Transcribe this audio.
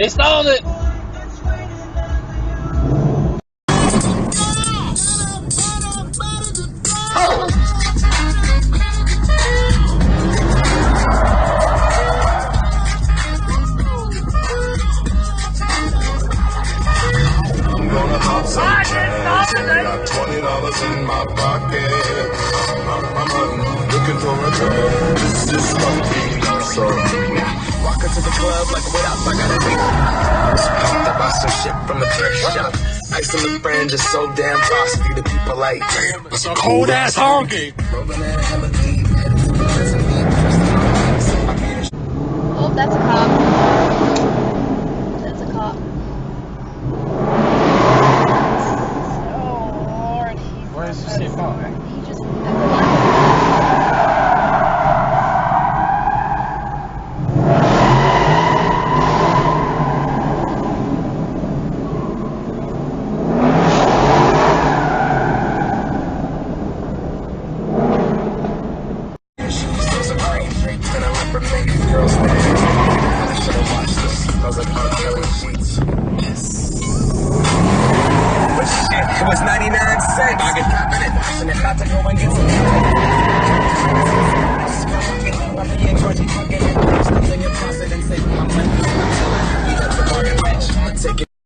He stalled it. Got $20 in my pocket. I'm looking for a girl. Just lucky. So walk into the club like, what up? I got a date. Just pumped up by some shit from a thrift shop. Nice little friend, just so damn frosty. The people like, damn, it's a cold ass honky. Oh, that's a cop. That's a cop. Where is this safe on? He just It was 99 cents. I get dropping it, about to go and get some.